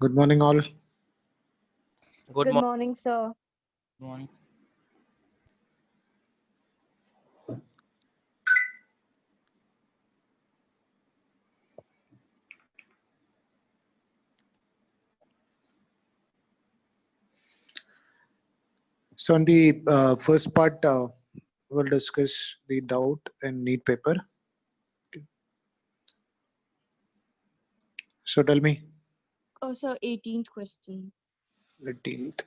Good morning, all. Good Good morning. morning, sir. Morning. So, in the first part, we'll discuss the doubt and need paper. So, tell me, Oh, sir, 18th question. 18th.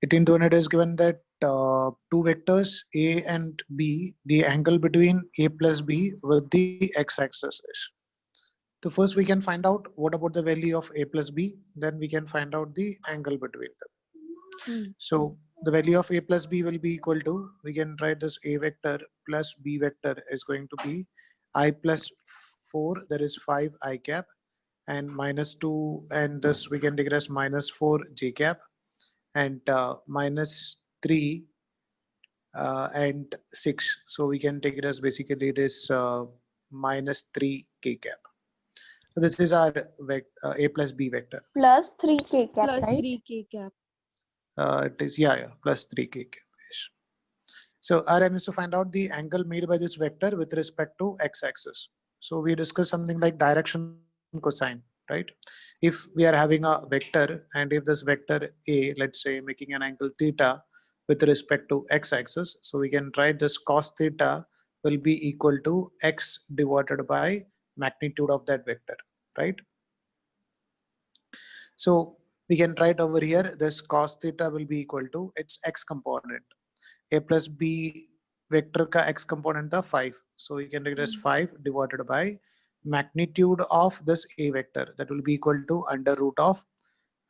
18th one, it is given that two vectors A and B, the angle between A plus B with the x-axis is. So, first we can find out what about the value of A plus B, then we can find out the angle between them. So, the value of A plus B will be equal to, we can write this A vector plus B vector is going to be I plus 4, that is 5 I cap, and minus 2, and this we can take it as minus 4 j cap, and minus 3 and 6. So we can take it as basically it is minus 3 k cap. So this is our A plus B vector. Plus 3k cap, Plus right? 3k cap. It is, yeah, plus 3 k cap. Yes. So our aim is to find out the angle made by this vector with respect to x-axis. So we discuss something like direction cosine, right? If we are having a vector, and if this vector A, let's say, making an angle theta with respect to x-axis, so we can write this cos theta will be equal to x divided by magnitude of that vector, right? So we can write over here this cos theta will be equal to its x component. A plus B vector ka x component था 5. So we can take it as 5 divided by magnitude of this A vector, that will be equal to under root of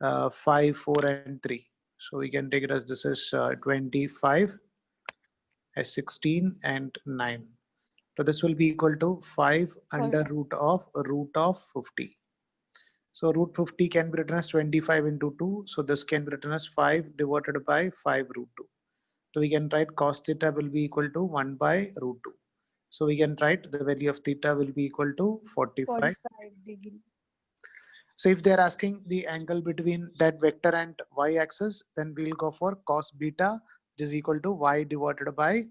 5, 4 and 3. So we can take it as this is 25 as 16 and 9. So this will be equal to 5 under root of 50. So root 50 can be written as 25 into 2. So this can be written as 5 divided by 5 root 2. So we can write cos theta will be equal to 1 by root 2. So we can write the value of theta will be equal to 45. 45 degree. So if they're asking the angle between that vector and y-axis, then we'll go for cos beta, which is equal to y divided by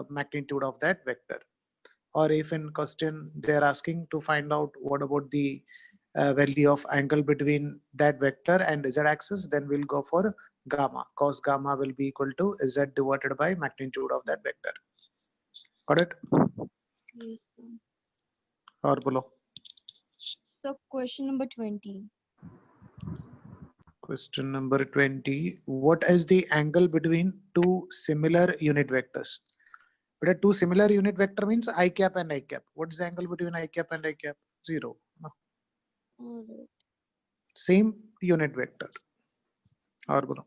magnitude of that vector. Or if in question they're asking to find out what about the value of angle between that vector and z-axis, then we'll go for gamma. Cos gamma will be equal to z divided by magnitude of that vector. Got it? Yes, sir. Or below. So question number 20. Question number 20. What is the angle between two similar unit vectors? But two similar unit vector means I cap and I cap. What is the angle between I cap and I cap? 0. No. All right. Same unit vector. Or below.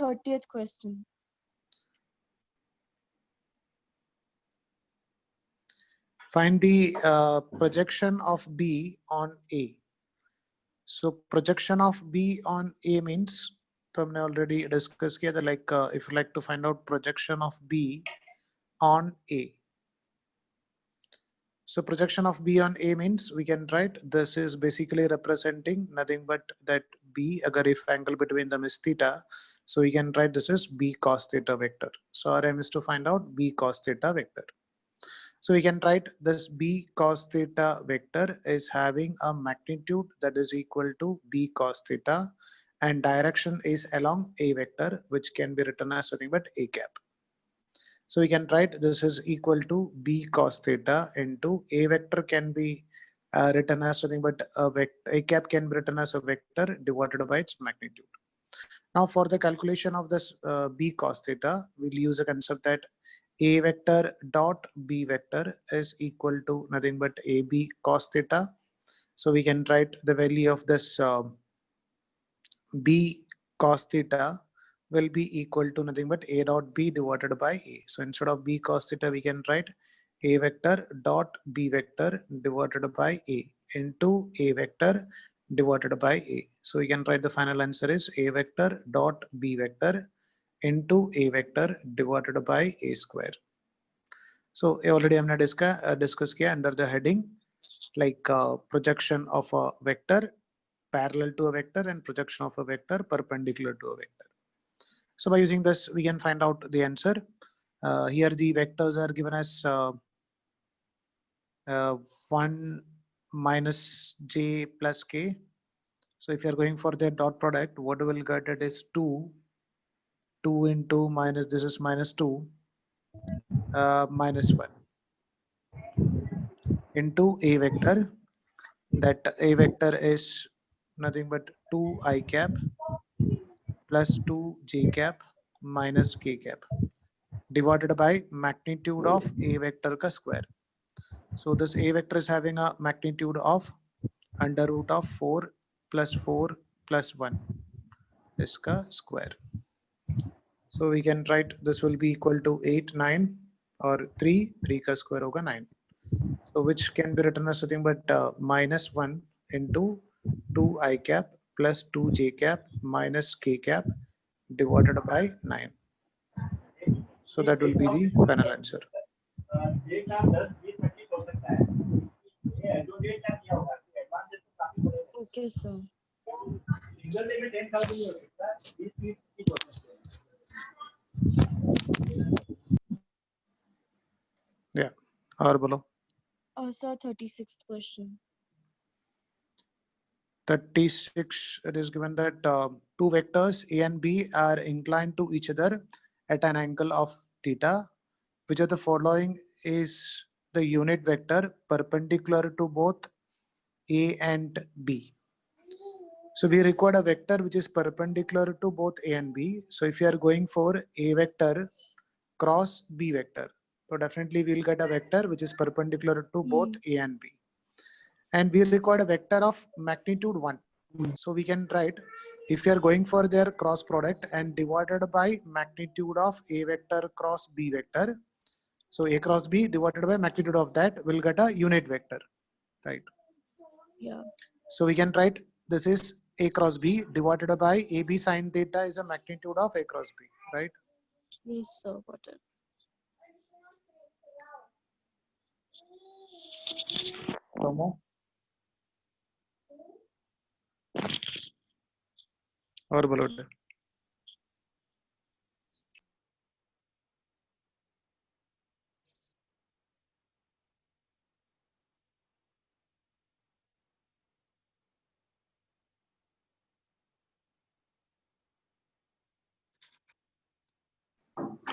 30th question. Find the projection of B on A. So projection of B on A means, तो हमने already discussed किया था, like if you like to find out projection of B on A. So projection of B on A means we can write this is basically representing nothing but that B, agar if angle between them is theta, so we can write this as B cos theta vector. So our aim is to find out B cos theta vector. So we can write this B cos theta vector is having a magnitude that is equal to B cos theta, and direction is along A vector, which can be written as nothing but A cap. So we can write this is equal to B cos theta into A vector can be written as something but A cap can be written as a vector divided by its magnitude. Now for the calculation of this B cos theta, we'll use a concept that A vector dot B vector is equal to nothing but AB cos theta. So we can write the value of this B cos theta will be equal to nothing but A dot B divided by A. So instead of B cos theta, we can write A vector dot B vector divided by A into A vector divided by A. So we can write the final answer is A vector dot B vector into A vector divided by A square. So already हमने discuss किया under the heading like projection of a vector parallel to a vector and projection of a vector perpendicular to a vector. So by using this, we can find out the answer. Here the vectors are given as 1 minus j plus k. So if you are going for the dot product, what we'll get it is 2 into minus, this is minus 2 minus 1 into a vector. That a vector is nothing but 2 I cap plus 2 j cap minus k cap divided by magnitude of a vector ka square. So this a vector is having a magnitude of under root of 4 plus 1 iska square. So we can write this will be equal to 8, 9 or 3 ka square hoga 9. So which can be written as nothing but minus 1 into 2 I cap plus 2 j cap minus k cap divided by 9. So that will be the final answer. Okay, sir. Yeah. Or below. Sir, 36th question. 36, it is given that two vectors A and B are inclined to each other at an angle of theta. Which of the following is the unit vector perpendicular to both A and B? So we require a vector which is perpendicular to both A and B. So if you are going for A vector cross B vector, so definitely we'll get a vector which is perpendicular to both A and B. And we require a vector of magnitude 1. So we can write, if you are going for their cross product and divided by magnitude of A vector cross B vector, so A cross B divided by magnitude of that will get a unit vector, right? Yeah. So we can write this is A cross B divided by AB sine theta is a magnitude of A cross B, right? Yes, sir. Got it. Promo. और बोलो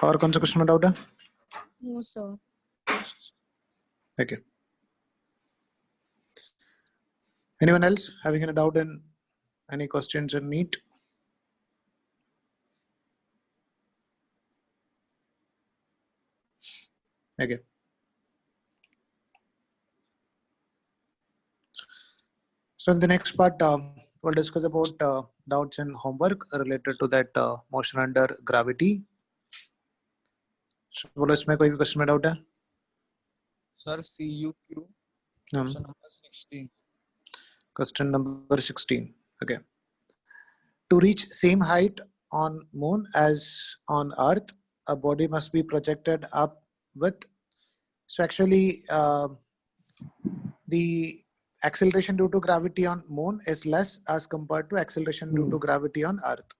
और कौन सा question में doubt है? No, sir. Okay. Anyone else having any doubt in any questions in NEET? Okay. So in the next part, we'll discuss about doubts and homework related to that motion under gravity. So बोलो इसमें कोई भी question में doubt है? Sir, CUQ. Question number 16. Question number 16. Okay. To reach same height on moon as on Earth, a body must be projected up with. So actually, the acceleration due to gravity on moon is less as compared to acceleration due to gravity on Earth.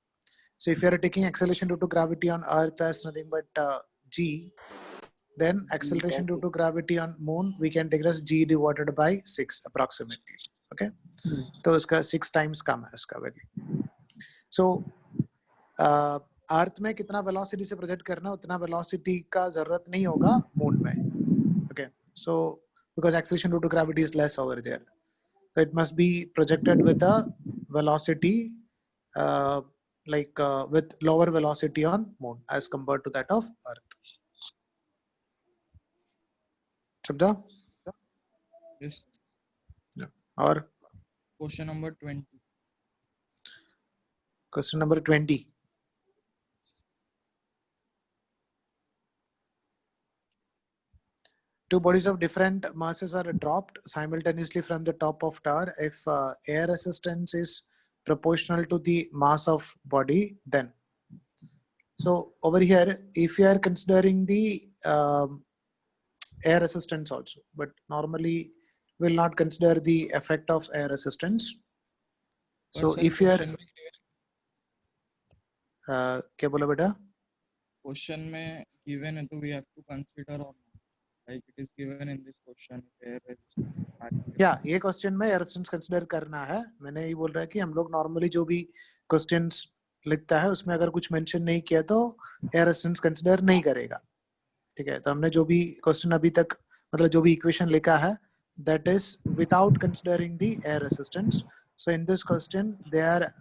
So if you are taking acceleration due to gravity on Earth as nothing but g, then acceleration due to gravity on moon we can take as g divided by 6 approximately. Okay, so इसका 6 times कम है इसका value. So अर्थ में कितना velocity से project करना उतना velocity का जरूरत नहीं होगा मून में. Okay, so because acceleration due to gravity is less over there, so it must be projected with a velocity with lower velocity on moon as compared to that of Earth. समझा? Yes. और Question number 20. question number 20. Two bodies of different masses are dropped simultaneously from the top of tower. If air resistance is proportional to the mass of body, then. So over here, if you are considering the air resistance also, but normally will not consider the effect of air resistance. But So sir, if you are question में क्या बोला बेटा? question में given है तो we have to consider or not, like it is given in this question air resistance. या ये question में एयर रेजिस्टेंस कंसीडर करना है. मैंने ये बोल रहा है कि हम लोग नॉर्मली जो भी क्वेश्चंस लिखता है उसमें अगर कुछ मेंशन नहीं किया तो एयर रेजिस्टेंस कंसीडर नहीं करेगा. ठीक है, तो हमने जो भी क्वेश्चन अभी तक मतलब जो भी इक्वेशन लिखा है that is without considering the air resistance. So in this question they are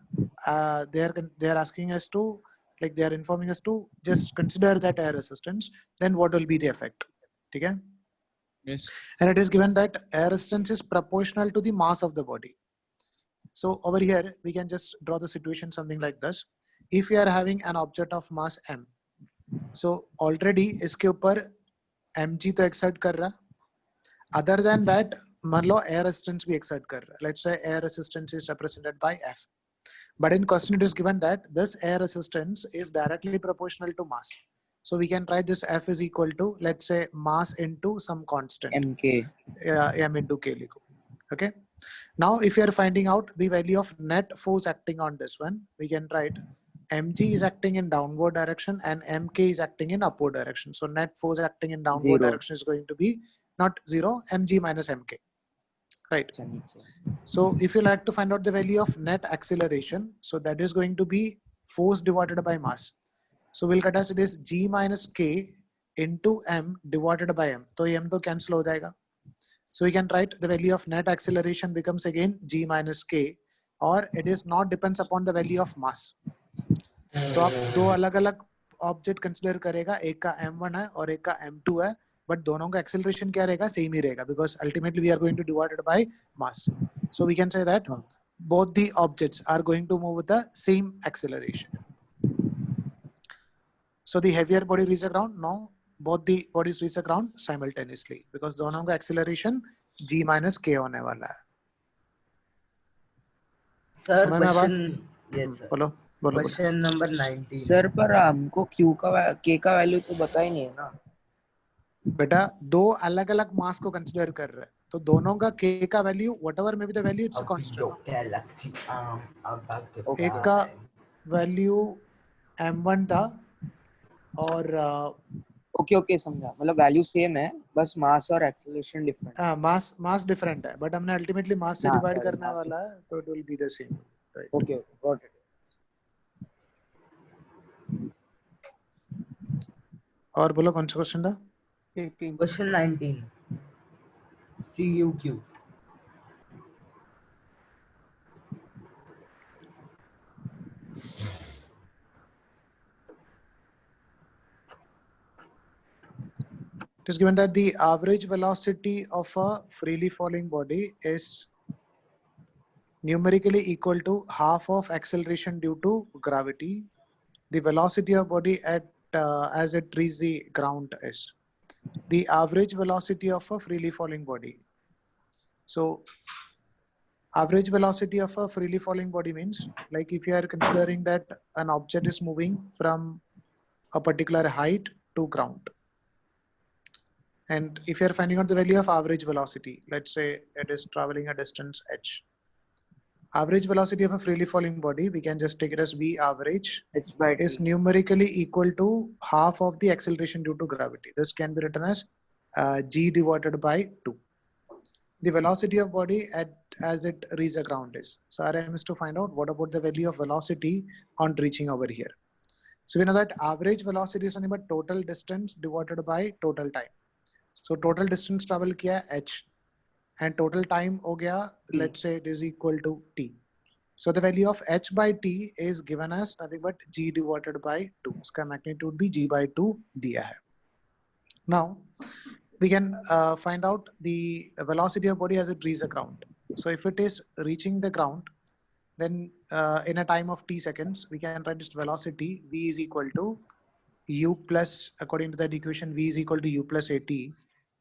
asking us to, like they are informing us to just consider that air resistance, then what will be the effect. ठीक है, Yes. and it is given that air resistance is proportional to the mass of the body. So over here we can just draw the situation something like this. If we are having an object of mass m, so already इसके ऊपर mg तो exert कर रहा. Other than that, मान लो air resistance भी exert कर रहा है. Let's say air resistance is represented by F. But in question it is given that this air resistance is directly proportional to mass. So we can write this F is equal to, let's say, mass into some constant. MK. M into K लिखो. Okay. Now if you are finding out the value of net force acting on this one, we can write mg is acting in downward direction and mk is acting in upward direction. So net force acting in downward 0. direction is going to be not 0, mg minus mk, right? अच्छा, नीचे. So if you like to find out the value of net acceleration, so that is going to be force divided by mass. So we'll get as it is g minus k into m divided by m. तो m तो cancel हो जाएगा. So we can write the value of net acceleration becomes again g minus k, or it is not depends upon the value of mass. तो आप दो अलग अलग object consider करेगा, एक का m1 है और एक का m2 है, बट दोनों का एक्सेलरेशन क्या रहेगा, सेम ही रहेगा, because ultimately we are going to divide it by mass. So we can say that both the objects are going to move with the same acceleration. So the heavier body reaches the ground. No, both the bodies reach the ground simultaneously because दोनों का acceleration g minus k होने वाला है. Sir समझ में आ बात? Question yes sir बोलो बोलो बोलो. क्वेश्चन नंबर 19 सर पर हमको K का वैल्यू तो पता ही नहीं है ना. बेटा दो अलग अलग मास को कंसिडर कर रहे हैं, तो दोनों का k का value whatever may be the value it's constant. एक का वैल्यू m1 था और ओके समझा. मतलब वैल्यू सेम है, बस मास और एक्सेलरेशन डिफरेंट. मास डिफरेंट है, बट हमने अल्टीमेटली मास से हाँ, डिवाइड sorry, करने mass वाला है, तो it will be the same. Okay got it. और बोलो कौन सा क्वेश्चन था? Question 19 CUQ It is given that the average velocity of a freely falling body is numerically equal to half of acceleration due to gravity. The velocity of body at as it reaches the ground is the average velocity of a freely falling body. So average velocity of a freely falling body means, like if you are considering that an object is moving from a particular height to ground, and if you are finding out the value of average velocity, let's say it is traveling a distance h. Average velocity of a freely falling body, we can just take it as v average, is numerically equal to half of the acceleration due to gravity. This can be written as g divided by 2. The velocity of body as it reaches the ground is. So our aim is to find out what about the value of velocity on reaching over here. So we know that average velocity is nothing but total distance divided by total time. So total distance travel किया h and total time हो गया, let's say it is equal to t. So the value of h by t is given as nothing but g divided by 2. इसका magnitude भी g by 2 दिया है. Now we can find out the velocity of body as it reaches the ground. So if it is reaching the ground, then in a time of t seconds, we can write this velocity v is equal to u plus, according to that equation, v is equal to u plus at.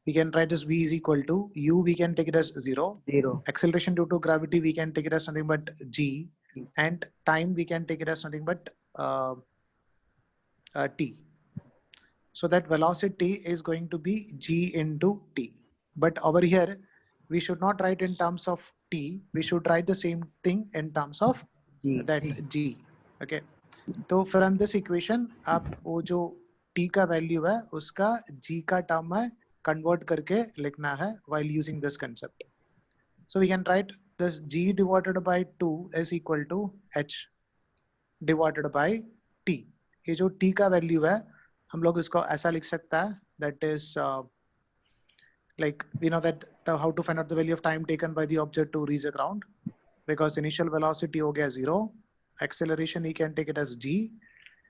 We can write this v is equal to u, we can take it as 0. Acceleration due to gravity, we can take it as nothing but g, and time we can take it as nothing but t. So that velocity is going to be g into t. But over here, we should not write in terms of t, we should write the same thing in terms of G. that g. Okay, तो from this equation आप वो जो t का value है उसका g का term में convert करके लिखना है while using this concept. So we can write this g divided by 2 is equal to h divided by t. ये जो t का वैल्यू है हम लोग इसको ऐसा लिख सकता है, that is like we know that how to find out the value of time taken by the object to reach the ground, because initial velocity हो गया 0, acceleration we can take it as g,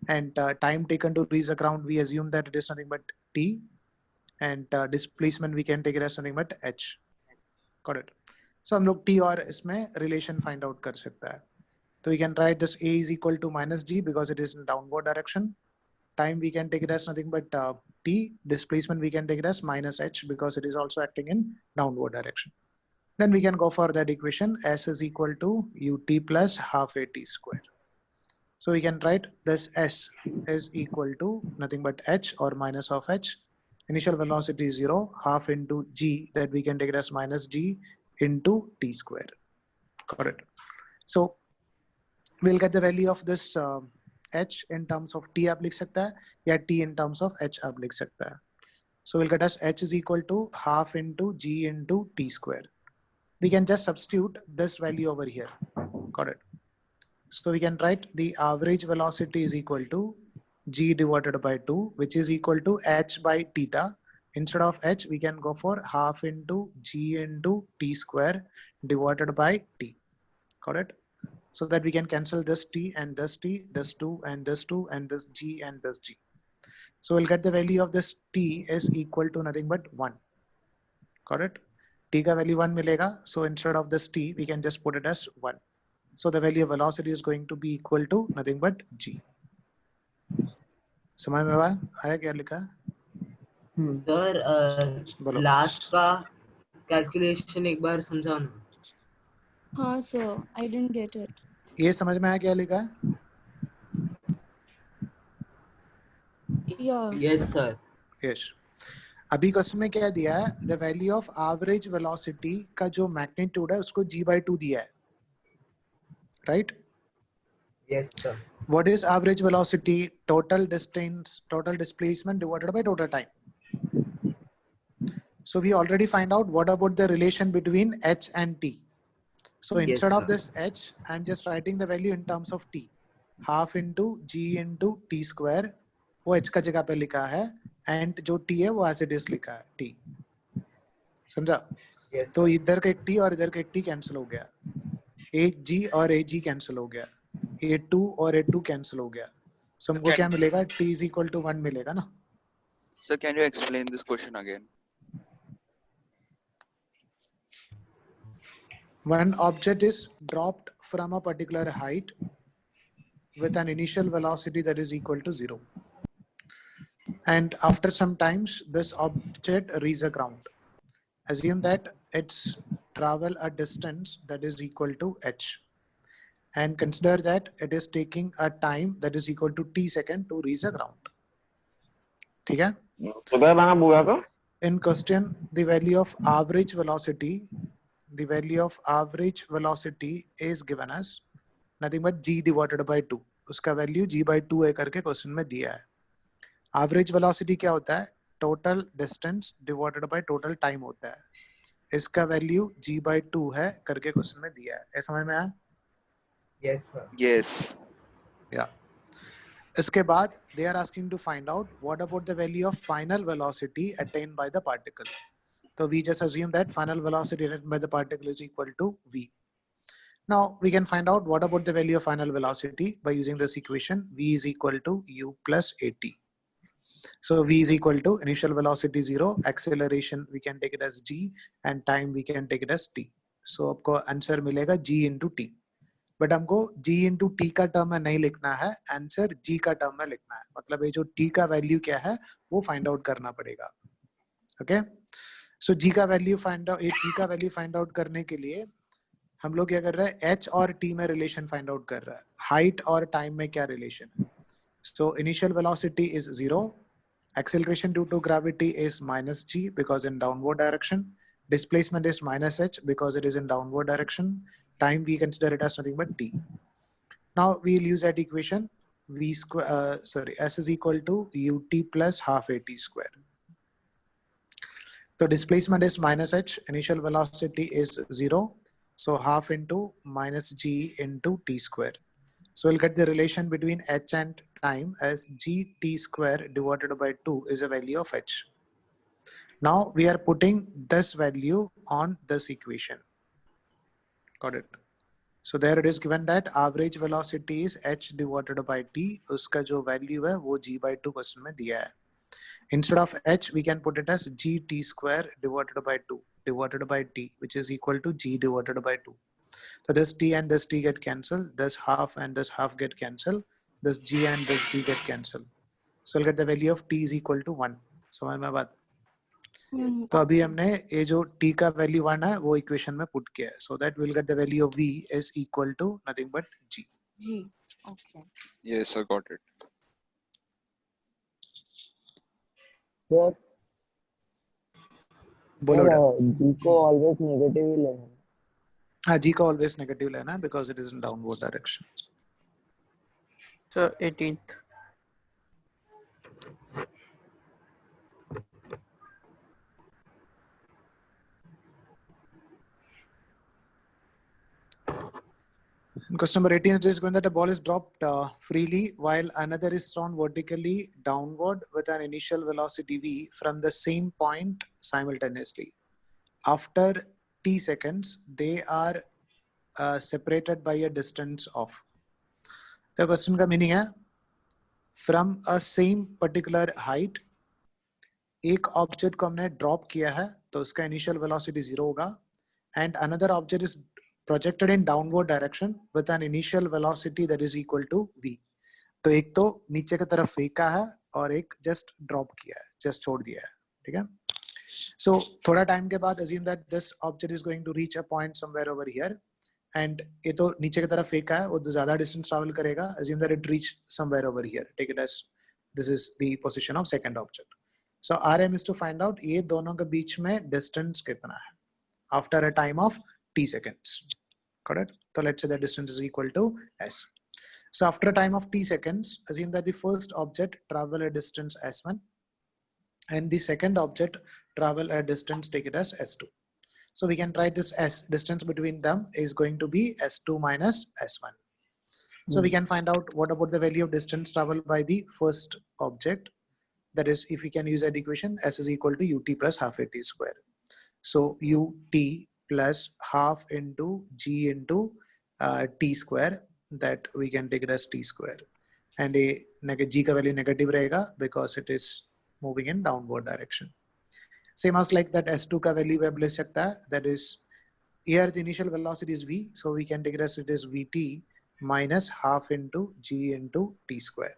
and time taken to reach the ground we assume that it is nothing but t, and displacement we can take it as nothing but h. Got it? So हम लोग t और इसमें relation find out कर सकता है. So we can write this a is equal to minus g because it is in downward direction. Time we can take it as nothing but t. Displacement we can take it as minus h because it is also acting in downward direction. Then we can go for that equation, s is equal to ut plus half at square. So we can write this s is equal to nothing but h or minus of h. Initial velocity is 0, half into g, that we can take it as minus g into t square. Got it? So we'll get the value of this h in terms of t आप लिख सकता है, या t in terms of h आप लिख सकता है. So we'll get as h is equal to half into g into t square. We can just substitute this value over here. Got it? So we can write the average velocity is equal to g divided by 2, which is equal to h by theta. Instead of h, we can go for half into g into t square divided by t. Got it? So that we can cancel this t and this t, this 2 and this 2 and this g and this g. So we'll get the value of this t is equal to nothing but 1. Got it? T का value 1 मिलेगा. So instead of this t, we can just put it as 1. So the value of velocity is going to be equal to nothing but g. समझ में आया क्या लिखा है? Sir बोलो. Last का कैलकुलेशन एक बार समझाओ ना. हाँ sir, I didn't get it. ये समझ में आया क्या लिखा है? Yeah. Yes sir. Yes. अभी क्वेश्चन में क्या दिया है? The value of average velocity का जो magnitude है उसको g by 2 दिया है. Right? Yes sir. What is average velocity? Total distance, total displacement divided by total time. So we already find out what about the relation between h and t. So Yes, instead of sir. this h, I'm just writing the value in terms of t. Half into g into t square, वो h का जगह पे लिखा है, and जो t है वो as it is लिखा है t. समझा? यस तो इधर का एक t और इधर का एक t कैंसिल हो गया. एक g और एक g कैंसिल हो गया. a2 और a2 कैंसिल हो गया. So हमको क्या मिलेगा? t is equal to 1 मिलेगा ना? Sir, can you explain this question again? When object is dropped from a particular height with an initial velocity that is equal to 0. And after some times, this object reaches the ground. Assume that it's travel a distance that is equal to h. And consider that it is taking a time that is equal to t second to reach the ground. ठीक है? In question, the value of average velocity is given as nothing but g divided by 2. उसका value g by 2 है करके question में दिया है. Average velocity क्या होता है? Total distance divided by total time होता है. इसका value g by 2 है करके क्वेश्चन में दिया है. ऐसा समझ में आया? Yes sir. Yes. Yeah. इसके बाद they are asking to find out what about the value of final velocity attained by the particle. So we just assume that final velocity attained by the particle is equal to v. Now we can find out what about the value of final velocity by using this equation. V is equal to u plus at. So v is equal to initial velocity 0, acceleration we can take it as g, and time we can take it as t. So आपको answer मिलेगा g into t. But हमको g into t का term में नहीं लिखना है, answer g का term में लिखना है. मतलब ये जो t का वैल्यू क्या है वो फाइंड आउट करना पड़ेगा. ओके, सो g का वैल्यू फाइंड आउट, t का वैल्यू फाइंड आउट करने के लिए हम लोग क्या कर रहे हैं? h और t में रिलेशन फाइंड आउट कर रहा है. हाइट और टाइम में क्या रिलेशन है? So initial velocity is 0, acceleration due to gravity is minus g because in downward direction, Displacement is minus h because it is in downward direction. Time we consider it as nothing but t. Now we'll use that equation. S is equal to ut plus half at square. So displacement is minus h, initial velocity is 0. So half into minus g into t square. So we'll get the relation between h and time as g t square divided by 2 is a value of h. Now we are putting this value on this equation. Got it? So there it is given that average velocity is h divided by t. उसका जो value है वो g by 2 question में दिया है. Instead of h, we can put it as gt square divided by 2 divided by t, which is equal to g divided by 2. So this t and this t get cancelled. This half and this half get cancelled. This g and this g get cancelled. So we'll get the value of t is equal to 1. समझ में बात? तो अभी हमने ये जो t का value 1 है वो इक्वेशन में पुट किया है. So that we'll get the value of v is equal to nothing but g. G. Okay. Yes, I got it. Sir बोलो बेटा. जी को ऑलवेज नेगेटिव ही लेना. हाँ, g का always negative लेना है because it is in downward direction. So 18th. In question number 18, it is given that a ball is dropped freely while another is thrown vertically downward with an initial velocity v from the same point simultaneously. After t seconds, they are separated by a distance of. The question का meaning है from a same particular height, एक object को हमने drop किया है तो उसका initial velocity 0 होगा, and another object is projected in downward direction with an initial velocity that is equal to v. तो एक तो नीचे की तरफ फेंका है और एक just drop किया है, just छोड़ दिया है, ठीक है? So थोड़ा time के बाद assume that this object is going to reach a point somewhere over here, and ये तो नीचे की तरफ फेंका है, वो तो ज़्यादा distance travel करेगा. Assume that it reached somewhere over here. Take it as this is the position of second object. So RM is to find out ये दोनों के बीच में distance कितना है after a time of t seconds. Correct? So let's say the distance is equal to s. So after a time of t seconds, assume that the first object travel a distance s1 and the second object travel a distance, take it as s2. So we can write this s distance between them is going to be s2 minus s1. So we can find out what about the value of distance traveled by the first object. That is, if we can use that equation, s is equal to ut plus half at square. So ut plus half into g into t square, that we can take it as t square. And a g का value negative रहेगा because it is moving in downward direction. Same as like that s2 का value web ले सकता है, that is here the initial velocity is v, so we can take it as it is vt minus half into g into t square.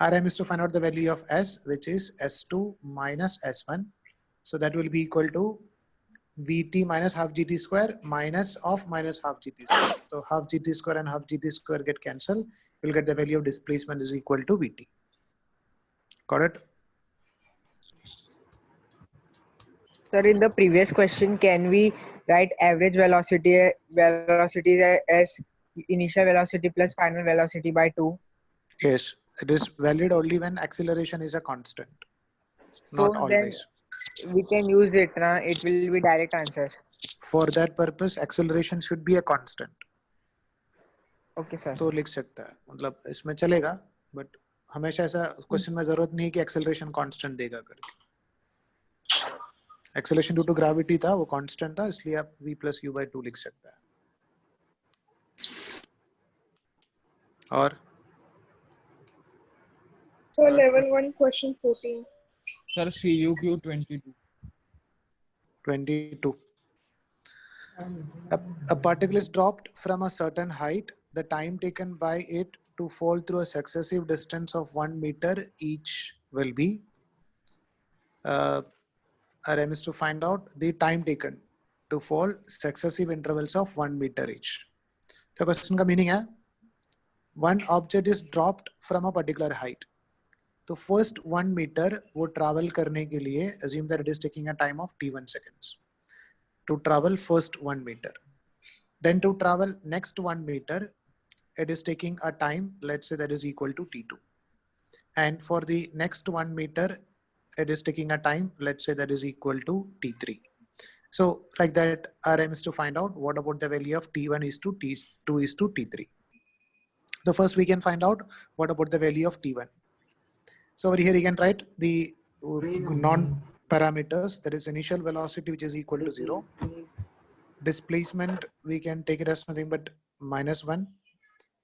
Rm is to find out the value of s, which is s2 minus s1. So that will be equal to vt minus half gt square minus of minus half gt square. So half gt square and half gt square get cancelled. We'll get the value of displacement is equal to vt. Got it? Sir, in the previous question, can we write average velocity as initial velocity plus final velocity by 2? Yes, it is valid only when acceleration is a constant, So not always. We can use it, na? It will be direct answer. For that purpose, acceleration should be a constant. Okay, sir. तो लिख सकता है, मतलब इसमें चलेगा, but हमेशा ऐसा question में जरूरत नहीं है कि acceleration constant देगा करके. Acceleration due to gravity था, वो constant था, इसलिए आप v plus u by 2 लिख सकता है. और So level 1 question 14. Sir, CUQ 22. 22. A particle is dropped from a certain height. The time taken by it to fall through a successive distance of 1 meter each will be. RM is to find out the time taken to fall successive intervals of 1 meter each. The question का meaning है, one object is dropped from a particular height. तो first 1 meter वो travel करने के लिए assume that it is taking a time of t1 seconds. to travel first 1 meter. Then to travel next 1 meter, it is taking a time, let's say that is equal to T2. And for the next 1 meter, it is taking a time, let's say that is equal to T3. So like that, our aim is to find out what about the value of T1 is to T2 is to T3. The first we can find out what about the value of T1. So over here you can write the non-parameters, that is initial velocity which is equal to 0. Displacement, we can take it as nothing but -1.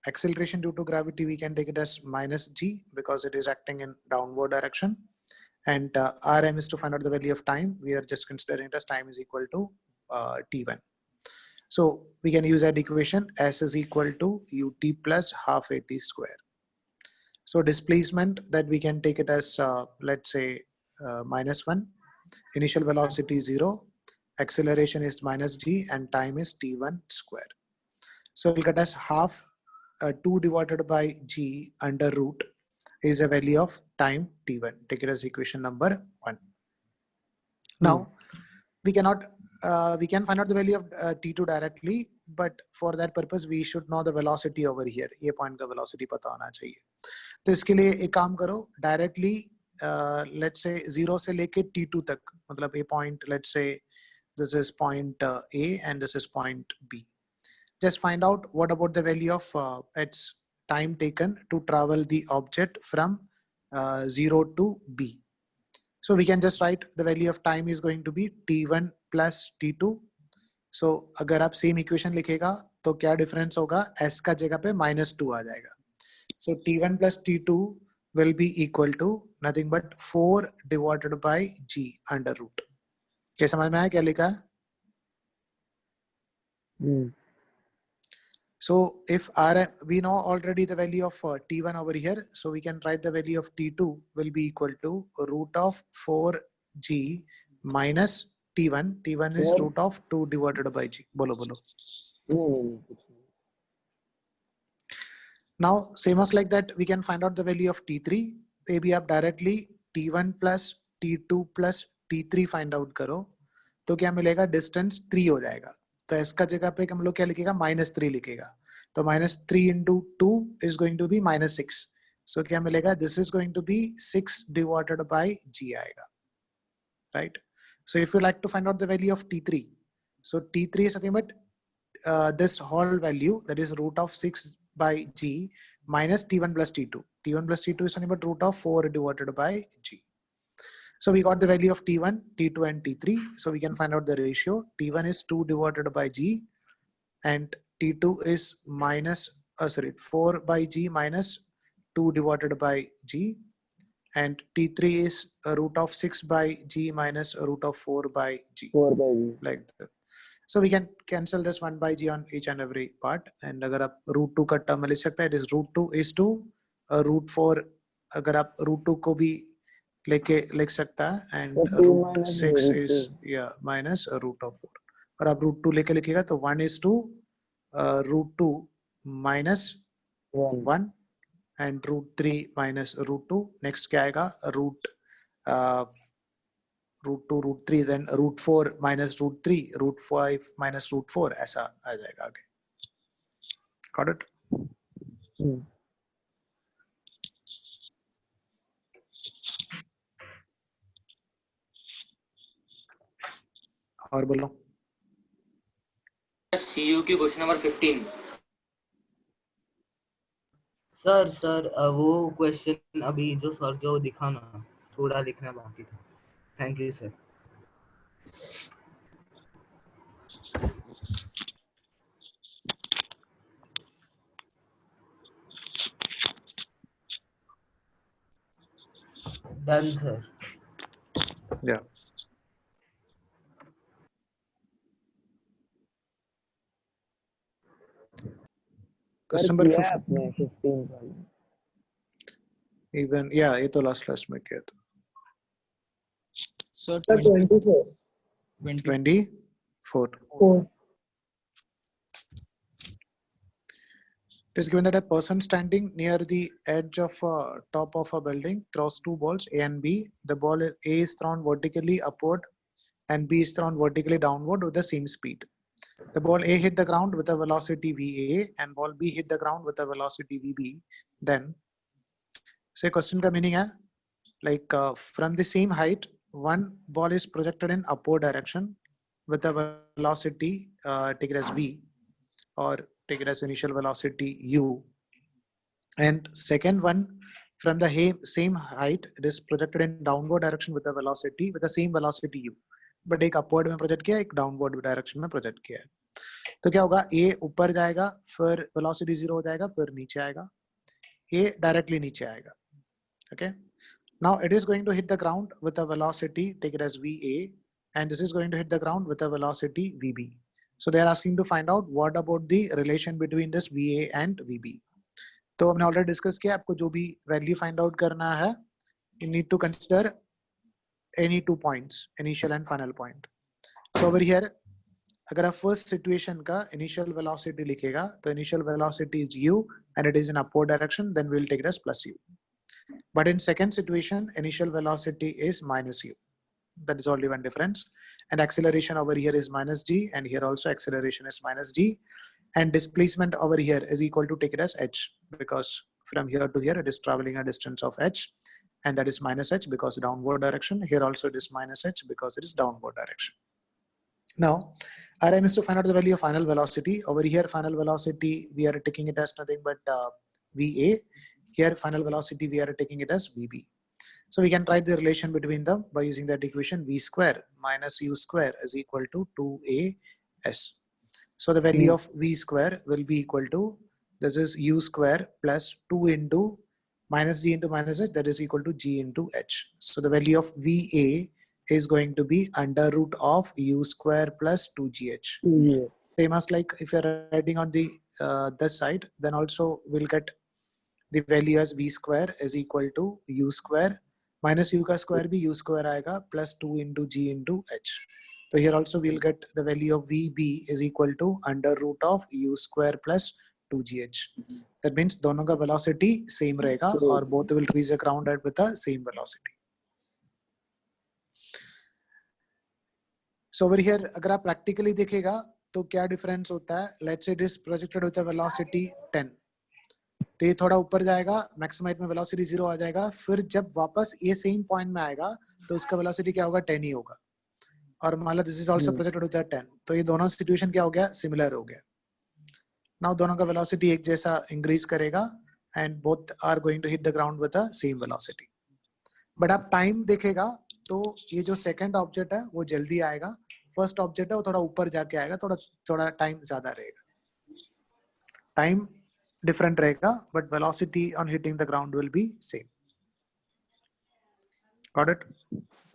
Acceleration due to gravity, we can take it as -g because it is acting in downward direction. And our aim is to find out the value of time. We are just considering it as time is equal to T1. So we can use that equation, S is equal to ut plus half at square. So displacement, that we can take it as let's say -1. Initial velocity 0. Acceleration is -g and time is T1 square. So we'll get as half 2 divided by g under root is a value of time T1. Take it as equation number 1. Now we cannot we can find out the value of T2 directly, but for that purpose we should know the velocity over here. ये point का velocity पता होना चाहिए. तो इसके लिए एक काम करो, directly let's say 0 से लेके T2 तक, मतलब a point, let's say this is point A and this is point B. Just find out what about the value of its time taken to travel the object from 0 to B. So we can just write the value of time is going to be T1 plus T2. So अगर आप same equation लिखेगा तो क्या difference होगा, S का जगह पे -2 आ जाएगा. So T1 plus T2 will be equal to nothing but 4 divided by G under root. क्या समझ में आया क्या लिखा है? So if we know already the value of T1 over here, so we can write the value of T2 will be equal to root of 4G minus T1. T1 is root of 2 divided by G. Bolo bolo. Now same as like that, we can find out the value of T3. तो भी आप directly T1 plus T2 plus T3 find out करो तो क्या मिलेगा, distance 3 हो जाएगा. तो s का जगह पे हम लोग क्या लिखेगा, -3 लिखेगा. तो -3 into 2 is going to be -6. So क्या मिलेगा, this is going to be 6 divided by g आएगा, right? So if you like to find out the value of T3, so T3 is nothing but this whole value, that is root of 6 by g minus T1 plus T2. T1 plus T2 is nothing but root of 4 divided by g. So we got the value of T1, T2 and T3. So we can find out the ratio. T1 is 2 divided by G and T2 is 4 by G minus 2 divided by G, and T3 is a root of 6 by G minus a root of 4 by G. 4 by G. Like that. So we can cancel this 1 by G on each and every part. And अगर आप root 2 का term लिख सकते हैं, it is root 2 is to root 4. अगर आप root 2 को भी लेके लिख सकता है, and root 6 is minus root of 4. और आप root 2 लेके लिखेगा तो 1 is to root 2 minus 1 and root 3 minus root 2. Next क्या आएगा, root 2 root 3, then root 4 minus root 3, root 5 minus root 4, ऐसा आ जाएगा आगे. Got it? और बोलो. CUQ question number 15. सर वो क्वेश्चन अभी जो सर जो दिखा ना, थोड़ा लिखना बाकी था. Thank you sir. Done sir. Yeah. Question number 15. Even ये तो last में किया था. Sir, 24. 24. It is given that a person standing near the edge of top of a building throws 2 balls A and B. The ball A is thrown vertically upward and B is thrown vertically downward with the same speed. The ball A hit the ground with a velocity VA and ball B hit the ground with a velocity VB. Then, say question ka meaning hai, like from the same height, one ball is projected in upward direction with a velocity take it as V, or take it as initial velocity U. And second one, from the same height, it is projected in downward direction with the same velocity U. But एक upward में project किया, एक downward direction में project किया है. तो क्या होगा, A ऊपर जाएगा, फिर velocity 0 हो जाएगा, फिर नीचे आएगा. A directly नीचे आएगा. Okay. Now it is going to hit the ground with a velocity, take it as VA, and this is going to hit the ground with a velocity VB. So they are asking to find out what about the relation between this VA and VB. तो हमने already discuss किया, आपको जो भी value find out करना है, you need to consider any 2 points, initial and final point. So over here, अगर आप first situation का initial velocity लिखेगा, तो initial velocity is U and it is in upward direction, then we will take it as plus U. But in second situation, initial velocity is minus U. That is only one difference. And acceleration over here is minus G, and here also acceleration is minus G. And displacement over here is equal to, take it as H, because from here to here it is traveling a distance of H, and that is minus H because downward direction. Here also it is minus H because it is downward direction. Now, our aim is to find out the value of final velocity. Over here, final velocity, we are taking it as nothing but VA. Here, final velocity, we are taking it as VB. So we can write the relation between them by using that equation. V square minus U square is equal to 2AS. So the value of V square will be equal to, this is U square plus 2 into minus G into minus H, that is equal to G into H. So the value of VA is going to be under root of U square plus 2GH. Yes. Same as like if you're writing on the this side, then also we'll get the value as V square is equal to U square minus U ka square bhi U square aayega plus 2 into G into H. So here also we'll get the value of VB is equal to under root of U square plus 2GH. That means दोनों का velocity same रहेगा और both will reach the ground with the same velocity. So over here, अगर आप practically देखेगा तो क्या difference होता है? Let's say it is projected with a velocity 10. तो ये थोड़ा ऊपर जाएगा, maximum height में velocity 0 आ जाएगा, फिर जब वापस ये same point में आएगा तो इसका velocity क्या होगा? 10 ही होगा. और मान लो this is also projected with a 10. तो ये दोनों situation क्या हो गया? Similar हो गया. Now दोनों का velocity एक जैसा increase करेगा and both are going to hit the ground with the same velocity. But आप time देखेगा तो ये जो second object है वो जल्दी आएगा, first object है वो थोड़ा ऊपर जाके आएगा, थोड़ा time ज़्यादा रहेगा. Time different रहेगा, but velocity on hitting the ground will be same. Got it?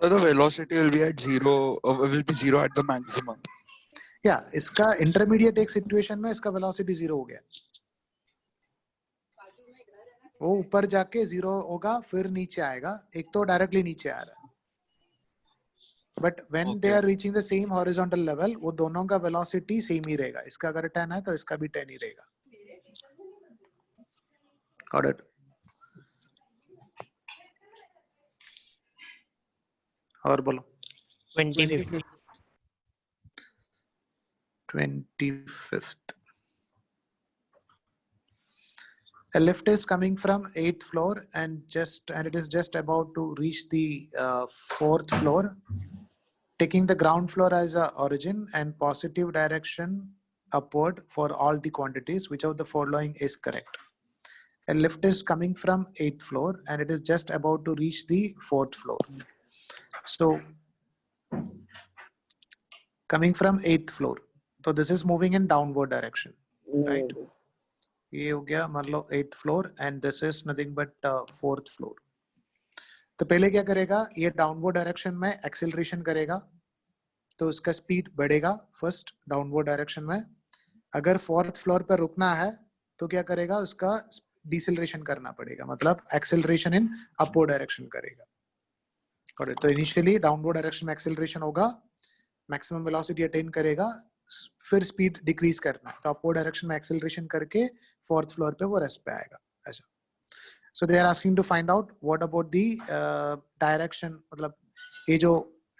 So the velocity will be at zero, will be zero at the maximum. Yeah, इसका intermediate एक situation में इसका velocity 0 हो गया. वो ऊपर जाके 0 होगा, फिर नीचे आएगा. एक तो directly नीचे आ रहा है. But when they are reaching the same horizontal level, वो दोनों का velocity same ही रहेगा. इसका अगर 10 है तो इसका भी 10 ही रहेगा. Got it? और बोलो. 25th. 25th. A lift is coming from 8th floor and it is just about to reach the 4th floor, taking the ground floor as a origin and positive direction upward for all the quantities. Which of the following is correct? A lift is coming from 8th floor and it is just about to reach the 4th floor. So coming from 8th floor, so this is moving in downward direction, right? ये हो गया मान लो 8th floor and this is nothing but 4th floor. तो पहले क्या करेगा, ये downward direction में acceleration करेगा, तो उसका speed बढ़ेगा first downward direction में. अगर 4th floor पर रुकना है तो क्या करेगा, उसका deceleration करना पड़ेगा, मतलब acceleration in upward direction करेगा. तो initially downward direction में acceleration होगा, maximum velocity attain करेगा, फिर speed decrease करना है, तो upward direction में acceleration करके 4th floor पे वो rest पे आएगा ऐसा. So they are asking to find out what about the direction, मतलब ये जो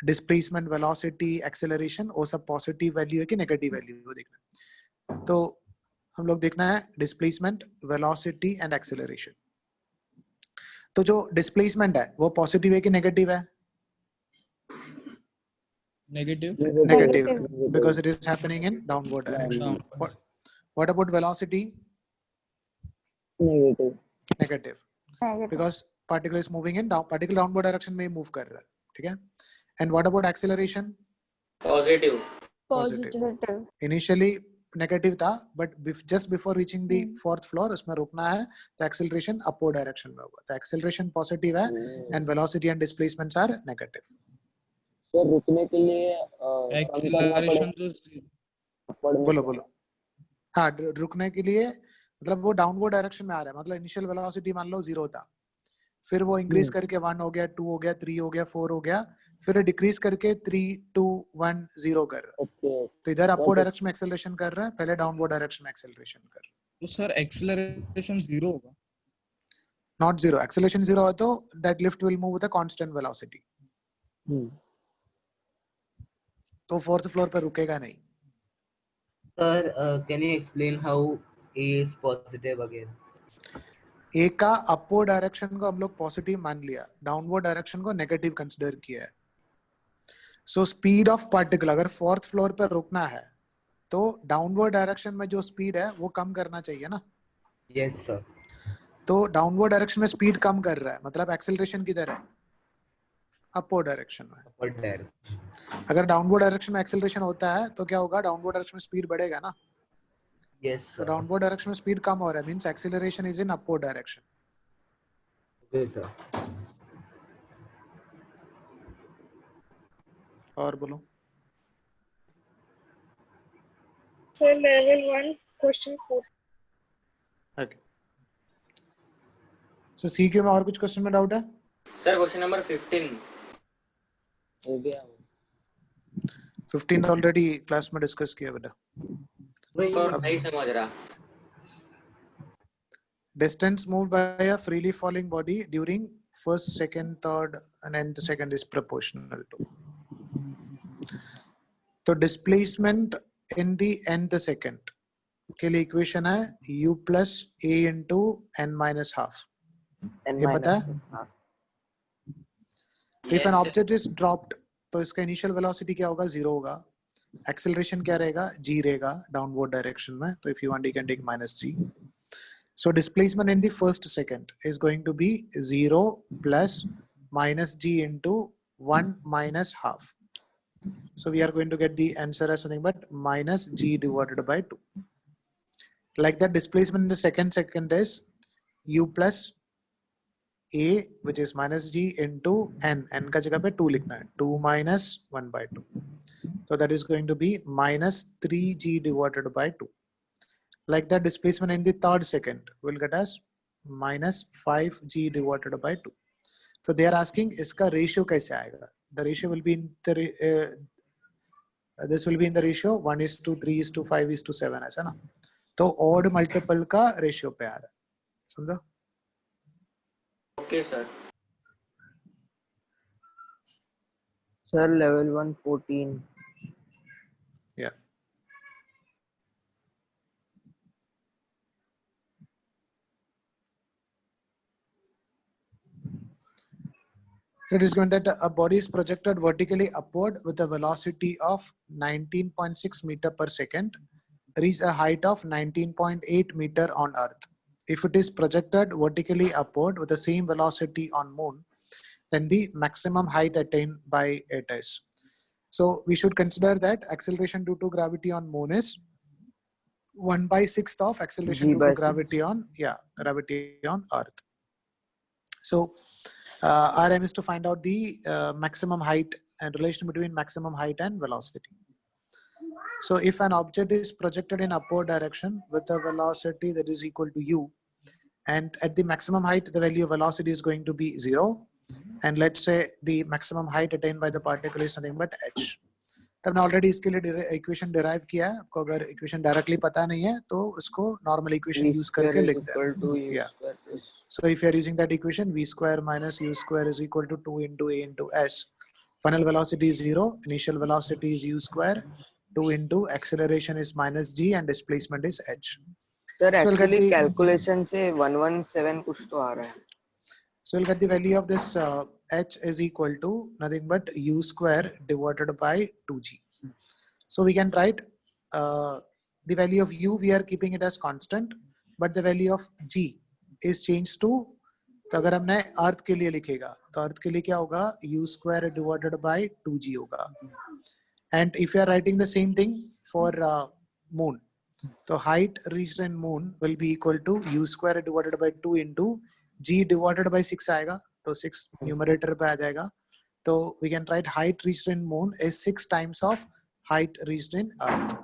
डिस्प्लेसमेंट, वेलोसिटी, एक्सेलरेशन, वो सब पॉजिटिव वैल्यू है कि नेगेटिव वैल्यू है वो देखना है। तो हम लोग देखना है डिस्प्लेसमेंट, वेलोसिटी एंड एक्सेलरेशन। तो जो डिस्प्लेसमेंट है वो पॉजिटिव है कि नेगेटिव है? Negative. Negative, because it is happening in downward direction. What about velocity? Negative. Negative, because particle is moving in particle downward direction में move कर रहा है, ठीक है? And what about acceleration? Positive. Positive. Initially negative था, but just before reaching the fourth floor उसमें रुकना है, तो acceleration upward direction में होगा। तो acceleration positive है and velocity and displacements are negative. Sir रुकने के लिए कम करना Acceleration पड़ेगा तो upward में बोलो क्या? बोलो। हाँ, रुकने के लिए मतलब वो डाउनवर्ड डायरेक्शन में आ रहा है, मतलब इनिशियल वेलोसिटी मान लो 0 था, फिर वो इंक्रीज करके 1 हो गया, 2 हो गया, 3 हो गया, 4 हो गया, फिर डिक्रीज करके 3 2 1 0 कर रहा है। ओके तो इधर अपवर्ड डायरेक्शन में एक्सेलरेशन कर रहा है, पहले डाउनवर्ड डायरेक्शन में एक्सेलरेशन कर रहा है। तो सर acceleration 0 होगा। नॉट 0, एक्सेलरेशन 0 है तो that lift will move with a constant velocity, तो फोर्थ फ्लोर पर रुकेगा नहीं। Sir, can you explain how A is positive again? ए का अपवर्ड डायरेक्शन को हम लोग पॉजिटिव मान लिया, डाउनवर्ड डायरेक्शन को नेगेटिव कंसीडर किया है। सो स्पीड ऑफ पार्टिकल अगर फोर्थ फ्लोर पर रुकना है तो डाउनवर्ड डायरेक्शन में जो स्पीड है वो कम करना चाहिए ना। Yes, sir. तो डाउनवर्ड डायरेक्शन में स्पीड कम कर रहा है, मतलब एक्सेलरेशन किधर है? अपवर्ड डायरेक्शन में। Upward direction. अगर डाउनवर्ड डायरेक्शन में एक्सेलरेशन होता है तो क्या होगा? डाउनवर्ड डायरेक्शन में स्पीड बढ़ेगा ना। Yes, तो sir. डाउनवर्ड डायरेक्शन में स्पीड कम हो रहा है, means acceleration is in upward direction. Okay, sir. और बोलो। So level 1, question 4. ओके, सो सीक्यू में और कुछ क्वेश्चन में डाउट है? Sir question number 15। हो गया 15 ऑलरेडी क्लास में डिस्कस किया बेटा। और नहीं समझ रहा। Distance moved by a freely falling body during first, second, third, and then the second is proportional to. तो displacement in the nth second के लिए इक्वेशन है u plus a into n minus half. n ये पता minus है? half. If an Yes, object is dropped, तो इसका initial velocity क्या होगा? 0 होगा। एक्सेलरेशन क्या रहेगा? g रहेगा डाउनवर्ड डायरेक्शन में। तो if you want you can take minus g. So displacement in the first second is going to be 0 plus minus g into 1 minus half. So we are going to get the answer as something but minus g divided by 2. Like that, displacement in the second is u plus a, which is minus g into n. n का जगह पे 2 लिखना है, 2 minus 1 by 2. So that is going to be minus 3g divided by 2. Like that, displacement in the third second will get us minus 5g divided by 2. So they are asking इसका ratio कैसे आएगा? The ratio will be in the this will be in the ratio 1:3:5:7 ऐसा ना। तो odd multiple का ratio पे आ रहा है, समझो? Okay sir. Sir, level 1, 14. Yeah. It is given that a body is projected vertically upward with a velocity of 19.6 meter per second, reach a height of 19.8 meter on Earth. If it is projected vertically upward with the same velocity on Moon, then the maximum height attained by it is. So we should consider that acceleration due to gravity on Moon is 1/6 of acceleration G due by to gravity on gravity on Earth. So our aim is to find out the maximum height and relation between maximum height and velocity. So if an object is projected in upward direction with a velocity that is equal to u, and at the maximum height the value of velocity is going to be 0, and let's say the maximum height attained by the particle is nothing but h. तो हमने already इसके लिए equation derive किया है। आपको अगर equation directly पता नहीं है तो उसको नॉर्मल इक्वेशन यूज करके लिख दें। Yeah. So if you are using that equation, v square minus u square is equal to 2 into a into s. final velocity is 0, initial velocity is u square, 2 into acceleration is minus g and displacement is h. Sir, So we'll get actually the calculation से 117 कुछ तो आ रहा है. So we'll get the value of this h is equal to nothing but u square divided by 2g. So we can write the value of u, we are keeping it as constant, but the value of g is changed to, तो अगर हमने अर्थ के लिए लिखेगा तो अर्थ के लिए क्या होगा, u square divided by 2g होगा. And if you are writing the same thing for moon, तो height reached in moon will be equal to u square divided by 2 into g divided by 6 आएगा, तो 6 numerator पे आ जाएगा. तो we can write height reached in moon is 6 times of height reached in earth,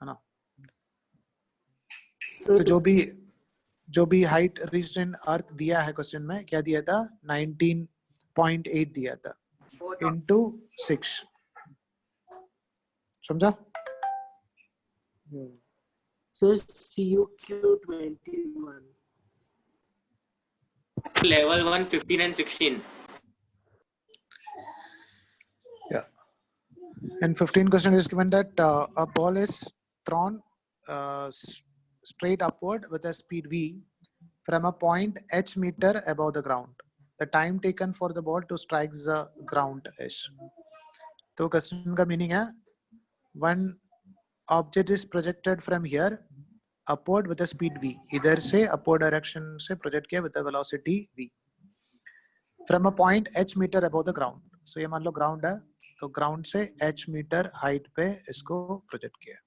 है ना. तो जो भी height reached in earth दिया है क्वेश्चन में, क्या दिया था, 19.8 दिया था into 6. समझा? So CUQ 21. Level 1, 15 and 16. Yeah. And 15 question is given that a ball is thrown straight upward with a speed v from a point h meter above the ground. The time taken for the ball to strike the ground is. तो question का meaning है, one object is projected from here upward with a speed v. इधर से upward direction से project किया with a velocity v from a point h meter above the ground. So ये मान लो ground है, तो ground से h meter height पे इसको project किया.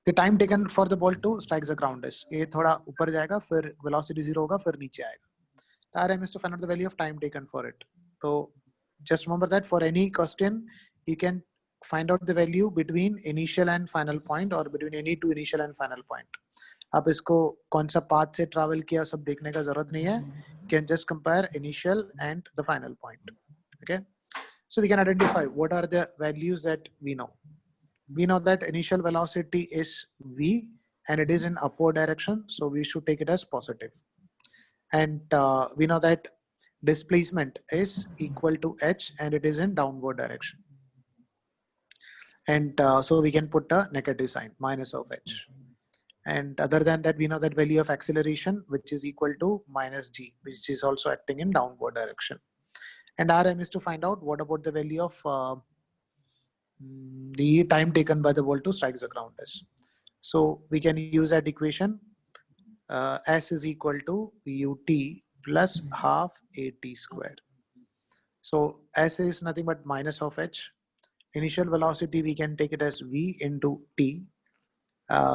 The time taken for the ball to strike the ground is, ये थोड़ा ऊपर जाएगा, फिर velocity 0 होगा, फिर नीचे आएगा. The RM is to find out the value of time taken for it. So just remember that for any question, you can find out the value between initial and final point or between any two initial and final point. आप इसको कौन सा path से travel किया सब देखने का जरूरत नहीं है. You can just compare initial and the final point. Okay. So we can identify what are the values that we know. We know that initial velocity is v and it is in upward direction, so we should take it as positive. And we know that displacement is equal to h and it is in downward direction. And so we can put a negative sign, minus of h. And other than that, we know that value of acceleration, which is equal to minus g, which is also acting in downward direction. And RM is to find out what about the value of the time taken by the ball to strike the ground is. So we can use that equation, S is equal to ut plus half at square. So S is nothing but minus of h. Initial velocity, we can take it as v into t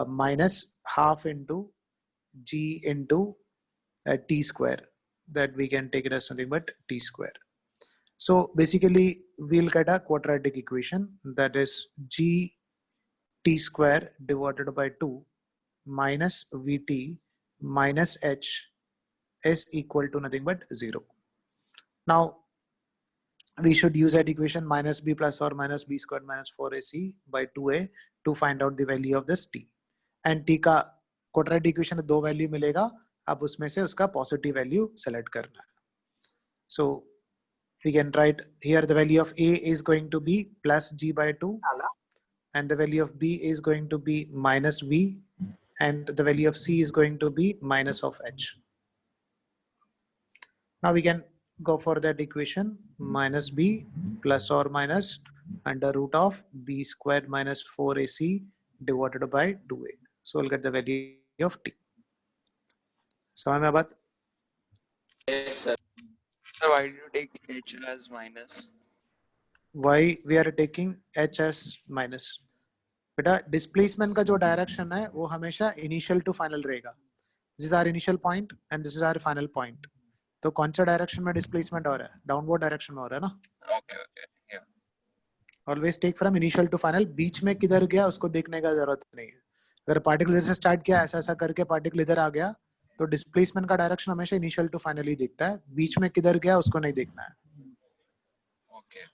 minus half into g into t square. That we can take it as something but t square. So basically, we'll get a quadratic equation, that is g t square divided by 2 minus vt minus h is equal to nothing but 0. Now, we should use that equation minus b plus or minus b squared minus 4ac by 2a to find out the value of this t. And t का quadratic equation में 2 value मिलेगा, अब उसमें से उसका positive value select करना है. So we can write here the value of a is going to be plus g by 2 and the value of b is going to be minus v and the value of c is going to be minus of h. Now we can go for that equation, minus b plus or minus under root of b squared minus 4ac divided by 2a. So we'll get the value of t. समझ में बात? Yes, sir. Sir, why did you take h as minus? Why we are taking h as minus? बेटा displacement का जो direction है वो हमेशा initial to final रहेगा. This is our initial point and this is our final point. तो कौन सा direction में displacement हो रहा है? Downward direction में हो रहा है ना? Okay, yeah. Always take from initial to final. बीच में किधर गया उसको देखने का जरूरत नहीं है. अगर particle से start किया ऐसा करके particle इधर आ गया तो displacement का direction हमेशा initial to final ही दिखता है. बीच में किधर गया उसको नहीं देखना है. Okay.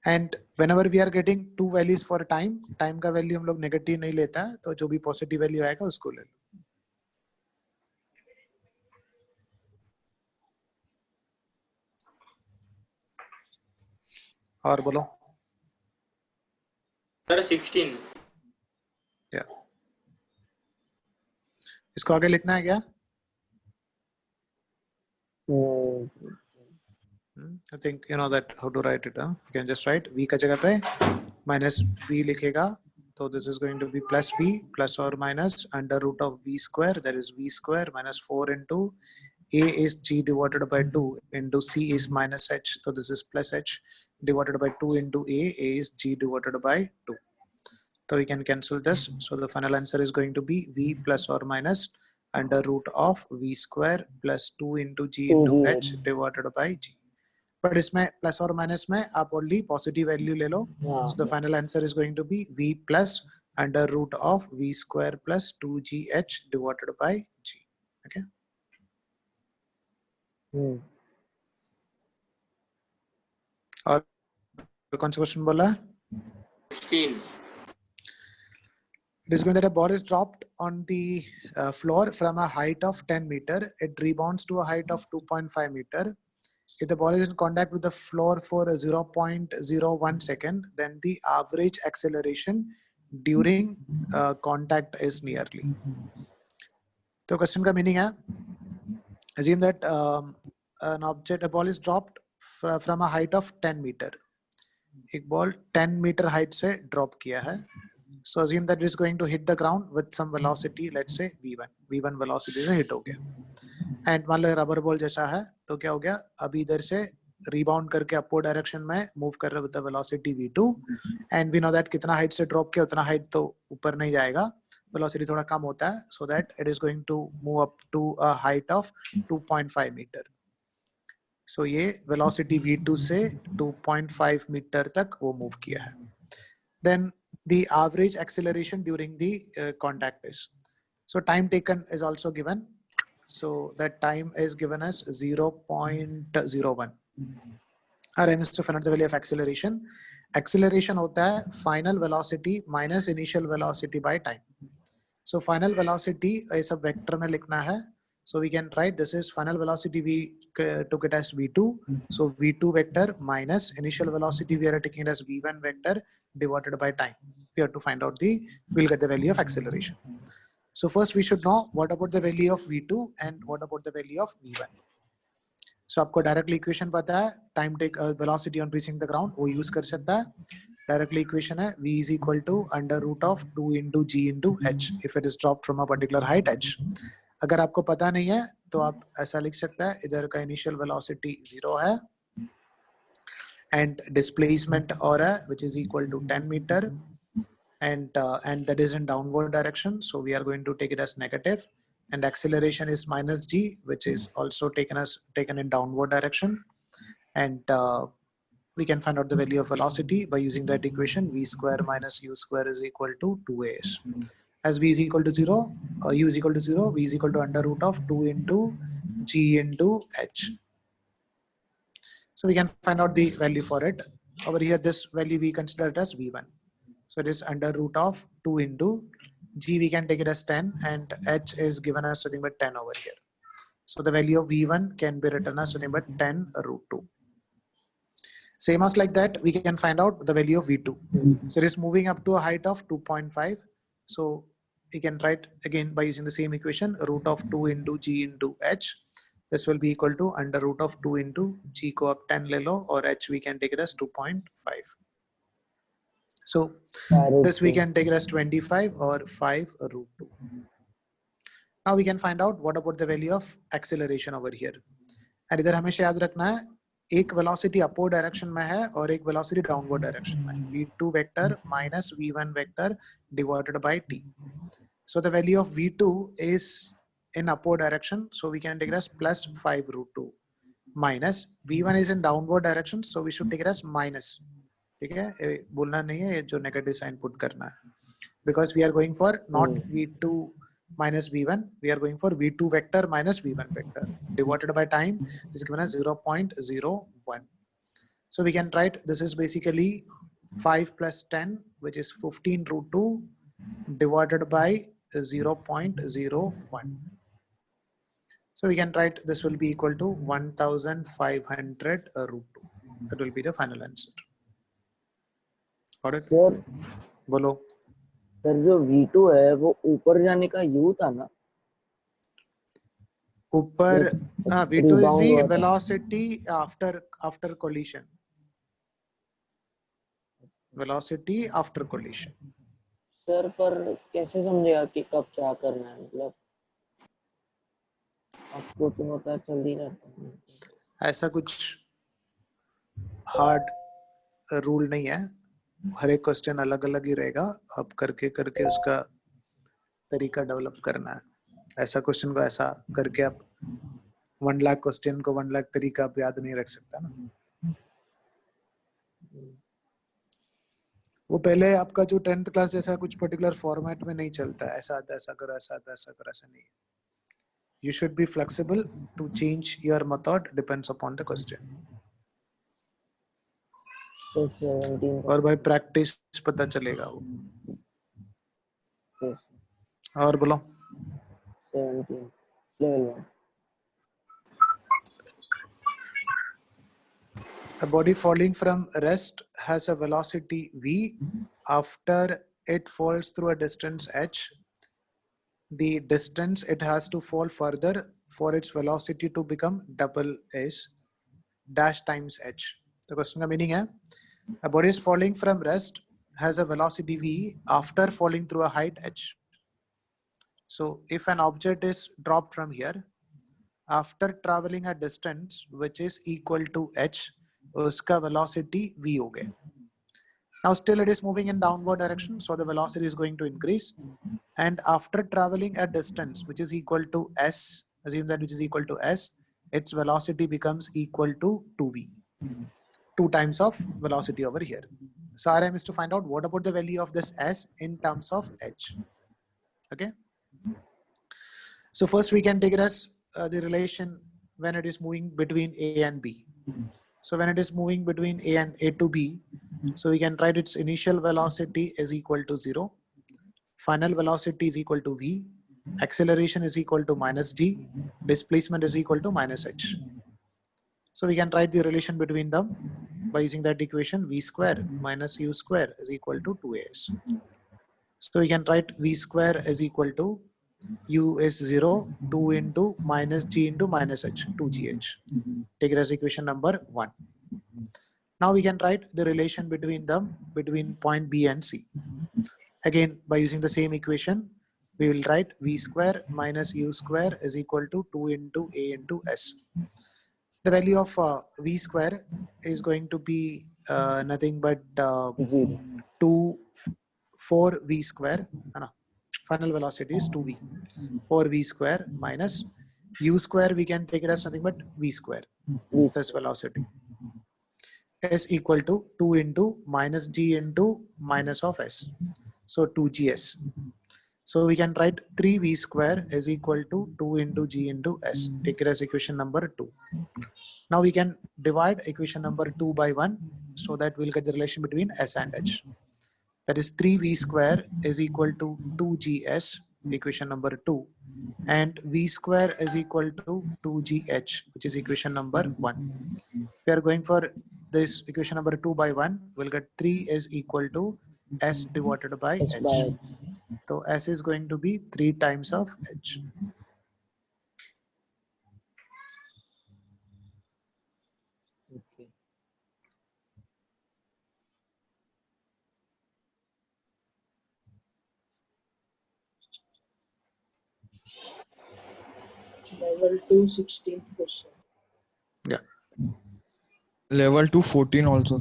And whenever we are getting two values for time का value हम लोग negative नहीं लेता है, तो जो भी positive value आएगा उसको ले लो. और बोलो. Sir, 16. Yeah. इसको आगे लिखना है क्या? I think you know that how to write it. Huh? You can just write v का जगह पे minus v लिखेगा. So this is going to be plus v plus or minus under root of v square. That is v square minus 4 into a is g divided by 2 into c is minus h. So this is plus h divided by 2 into a is g divided by 2. So we can cancel this. So the final answer is going to be v plus or minus under root of v square plus 2 into g into h divided by g. But इसमें plus or minus में आप only positive value ले लो. So the final answer is going to be v plus under root of v square plus 2gh divided by g. Okay. और कौन सा question बोला? 16. It is going that a ball is dropped on the floor from a height of 10 meter. It rebounds to a height of 2.5 meter. If the ball is in contact with the floor for 0.01 second, then the average acceleration during contact is nearly. So question का meaning है, assume that a ball is dropped from a height of 10 meter. एक ball 10 meter height से drop किया है. So assume that it is going to hit the ground with some velocity, let's say v1 velocity से hit हो गया. And मान लो rubber ball जैसा है, तो क्या हो गया, अभी इधर से rebound करके upward direction में move कर रहा है with the velocity v2, and we know that कितना height से drop किया उतना height तो ऊपर नहीं जाएगा, velocity थोड़ा कम होता है, so that it is going to move up to a height of 2.5 meter. So ये velocity v2 से 2.5 meter तक वो move किया है. Then the average acceleration during the contact is. So time taken is also given. So that time is given as 0.01. RM is to find out the value of acceleration. Acceleration होता है final velocity minus initial velocity by time. So final velocity is a vector में लिखना है. So we can write this is final velocity, we took it as v2. So v2 vector minus initial velocity, we are taking it as v1 vector divided by time. We have to find out we'll get the value of acceleration. So first we should know what about the value of v2 and what about the value of v1. So आपको directly equation पता है, time take velocity on reaching the ground, वो use कर सकता है. Directly equation है v is equal to under root of 2 into g into h if it is dropped from a particular height h. अगर आपको पता नहीं है तो आप ऐसा लिख सकते हैं, इधर का initial velocity 0 है and displacement और है which is equal to 10 meter and that is in downward direction, so we are going to take it as negative, and acceleration is minus g which is also taken in downward direction, and we can find out the value of velocity by using that equation v square minus u square is equal to 2as. As v is equal to 0, u is equal to 0, v is equal to under root of 2 into g into h. So we can find out the value for it. Over here, this value we consider it as v1. So it is under root of 2 into g, we can take it as 10, and h is given as something but 10 over here. So the value of v1 can be written as something but 10 root 2. Same as like that, we can find out the value of v2. So it is moving up to a height of 2.5. So we can write again by using the same equation, root of 2 into g into h. This will be equal to under root of 2 into g को up 10 ले लो, or h we can take it as 2.5. So this we can take it as 25 or 5 root 2. Now we can find out what about the value of acceleration over here. And इधर हमेशा याद रखना है, एक velocity upward direction में है और एक velocity downward direction में. v2 vector minus v1 vector divided by t. So the value of v2 is in upward direction, so we can take it as plus 5 root 2 minus v1 is in downward direction, so we should take it as minus. ठीक है, बोलना नहीं है, जो negative sign put करना है, because we are going for not v2 minus v1, we are going for v2 vector minus v1 vector divided by time is given as 0.01. So we can write this is basically 5 plus 10, which is 15 root 2 divided by 0.01. So we can write this will be equal to 1500 root 2. That will be the final answer. Got it? Sir बोलो. Sir जो V2 है वो ऊपर जाने का U था ना, ऊपर V2 is rebound the हुआ था। velocity after collision. Velocity after collision. Sir पर कैसे समझेगा कि कब क्या करना है, मतलब आपको तो पता चल ही रहता है। ऐसा कुछ हार्ड रूल नहीं है, हर एक क्वेश्चन अलग अलग ही रहेगा, अब करके करके उसका तरीका डेवलप करना है. ऐसा क्वेश्चन को ऐसा करके आप 1 लाख क्वेश्चन को 1 लाख तरीका आप याद नहीं रख सकता ना. वो पहले आपका जो 10th क्लास जैसा कुछ पर्टिकुलर फॉर्मेट में नहीं चलता है, ऐसा आता ऐसा करो, ऐसा आता ऐसा करो, ऐसा नहीं. You should be flexible to change your method depends upon the question. तो 17 और भाई प्रैक्टिस पता चलेगा वो. और बोलो. 17 level 1 A body falling from rest has a velocity v. After it falls through a distance h, the distance it has to fall further for its velocity to become double is dash times h. The question का meaning है, a body is falling from rest has a velocity v after falling through a height h. So if an object is dropped from here, after traveling a distance which is equal to h, उसका velocity v हो गया. Now still it is moving in downward direction, so the velocity is going to increase. And after traveling a distance which is equal to s, assume that which is equal to s, its velocity becomes equal to 2v. 2 times of velocity over here. So our aim is to find out what about the value of this s in terms of h. Okay. So first we can take it as the relation when it is moving between a and b. So when it is moving between a to b, so we can write its initial velocity is equal to 0, final velocity is equal to v, acceleration is equal to minus g, displacement is equal to minus h. So we can write the relation between them by using that equation, v square minus u square is equal to 2as. So we can write v square is equal to u is 0, 2 into minus g into minus h, 2gh. Take it as equation number 1. Now we can write the relation between them, between point B and C. Again, by using the same equation, we will write v square minus u square is equal to 2 into a into s. The value of v square is going to be nothing but 4v square. Final velocity is 2v. 4v square minus u square, we can take it as nothing but v square. This velocity is equal to 2 into minus g into minus of s. So 2gs. So we can write 3v square is equal to 2 into g into s. Take it as equation number 2. Now we can divide equation number 2 by 1 so that we'll get the relation between s and h. That is 3v square is equal to 2gs, equation number 2, and v square is equal to 2gh, which is equation number 1. If we are going for this equation number 2 by 1, we'll get 3 is equal to s divided by h. So s is going to be 3 times of h. Okay. Level 2, 16th question. Yeah. Level 2, 14 also.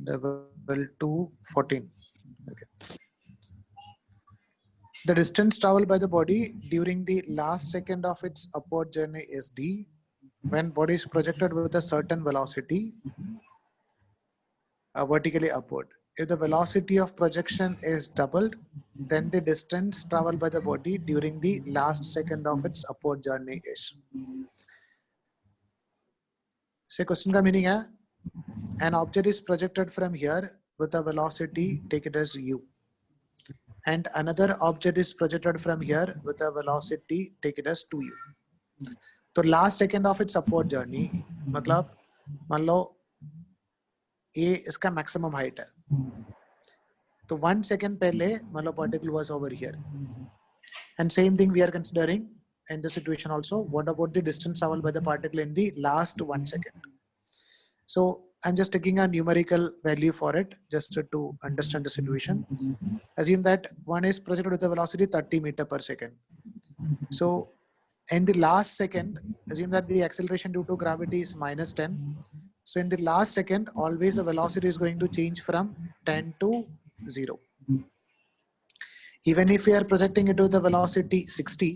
Level 2, 14. Okay. The distance traveled by the body during the last second of its upward journey is d. When body is projected with a certain velocity, vertically upward. If the velocity of projection is doubled, then the distance traveled by the body during the last second of its upward journey is. So question का meaning है, an object is projected from here with a velocity, take it as u. And another object is projected from here with a velocity, take it as 2u. तो last second of its upward journey मतलब मान लो ये इसका maximum height है, तो 1 second पहले मान लो particle was over here, and same thing we are considering in the situation also. What about the distance traveled by the particle in the last 1 second? So I'm just taking a numerical value for it just to understand the situation. Assume that one is projected with a velocity 30 meter per second. So in the last second, assume that the acceleration due to gravity is minus 10. So in the last second, always the velocity is going to change from 10 to 0. Even if we are projecting it with the velocity 60,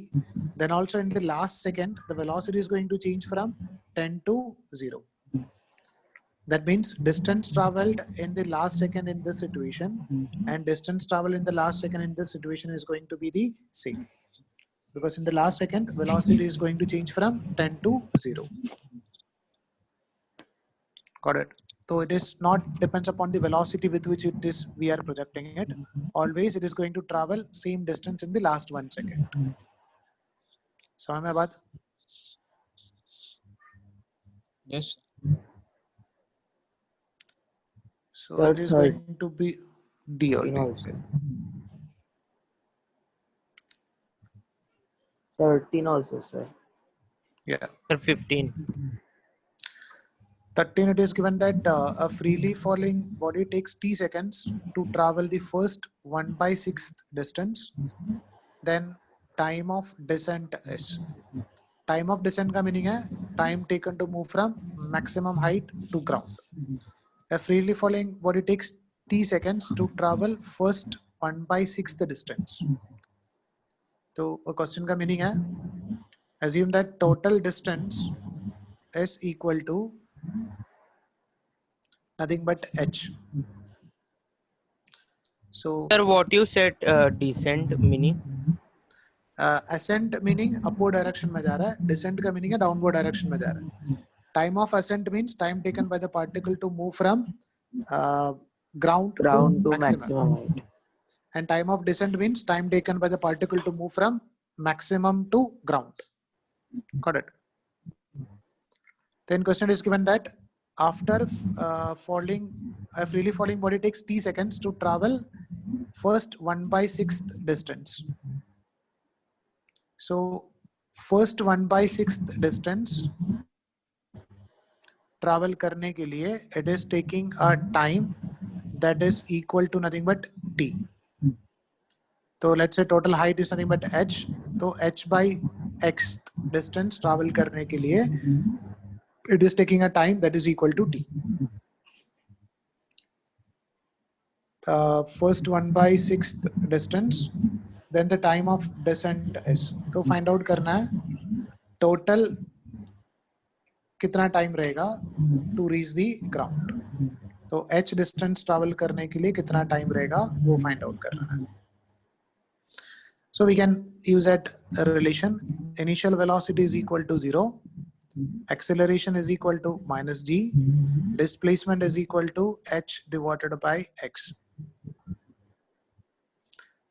then also in the last second, the velocity is going to change from 10 to 0. That means distance traveled in the last second in this situation and distance traveled in the last second in this situation is going to be the same. Because in the last second, velocity is going to change from 10 to 0. Got it? So it is not depends upon the velocity with which it is we are projecting it. Always it is going to travel same distance in the last 1 second. समझ में बात? Yes. So it is going to be D only. Also. 13 also, sir. Yeah. Sir, 15. 13 it is given that a freely falling body takes t seconds to travel the first 1/6 distance. Then time of descent is. Time of descent का meaning है time taken to move from maximum height to ground. A freely falling body takes t seconds to travel first 1/6 distance. तो question का meaning है assume that total distance is equal to nothing but h. So Sir, what you said, descent meaning? ascent meaning upward direction में जा रहा है, descent का meaning है downward direction में जा रहा है. Time of ascent means time taken by the particle to move from ground to maximum. Height. And time of descent means time taken by the particle to move from maximum to ground. Got it? Then question is given that after falling, a freely falling body takes t seconds to travel first 1/6 distance. So first 1/6 distance travel करने के लिए it is taking a time that is equal to nothing but t. तो let's say total height is nothing but h. तो h/x distance travel करने के लिए it is taking a time that is equal to t. First 1/6 distance, then the time of descent is. तो find out करना है total कितना time रहेगा to reach the ground. तो h distance travel करने के लिए कितना time रहेगा वो find out करना है. So we can use that relation. Initial velocity is equal to 0. Acceleration is equal to minus g. Displacement is equal to h divided by x.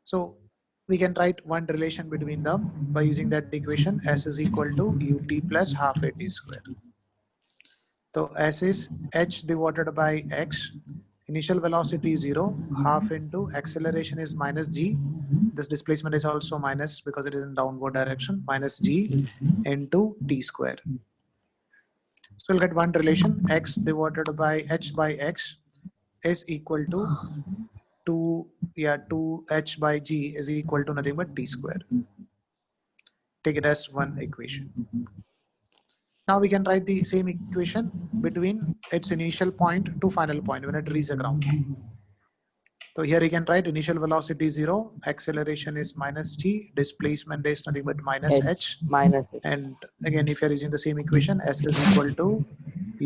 So we can write one relation between them by using that equation. S is equal to ut plus half at square. So S is h divided by x. Initial velocity is 0. Half into acceleration is minus g. This displacement is also minus because it is in downward direction. Minus g into t square. So we'll get one relation. X divided by h by x is equal to 2h by g is equal to nothing but t square. Take it as one equation. Now we can write the same equation between its initial point to final point when it reaches the ground. So here you can write initial velocity 0, acceleration is minus g, displacement is nothing but minus h. Minus h. And again, if you're using the same equation, s is equal to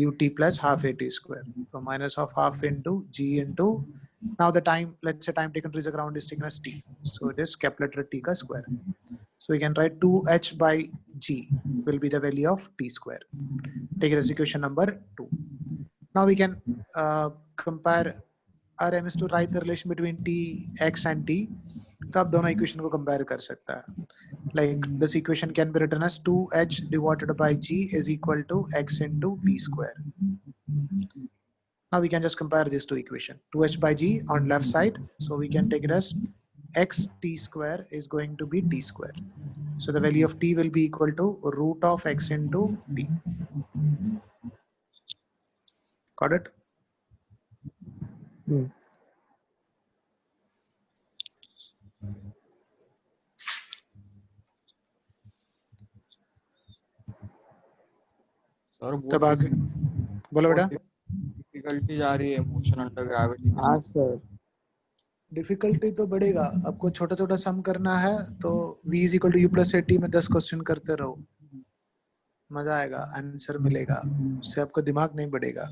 ut plus half at square. So minus of half into g into, now the time, let's say time taken to reach the ground is taken as t. So it is cap letter t ka square. So we can write 2h by g will be the value of t square. Take it as equation number 2. Now we can compare RM is to write the relation between t, x and t. तो आप दोनों equation को compare कर सकता है. Like this equation can be written as 2h divided by g is equal to x into t square. Now we can just compare these two equations. 2h by g on left side, so we can take it as x t square is going to be t square. So the value of t will be equal to root of x into t. Got it? Sir तब आगे बोलो बेटा। Difficulty जा रही है motion under gravity. हाँ sir. Difficulty तो बढ़ेगा, आपको छोटा छोटा सम करना है तो v is equal to u plus a t में 10 क्वेश्चन करते रहो, मजा आएगा, आंसर मिलेगा, उससे आपका दिमाग नहीं बढ़ेगा।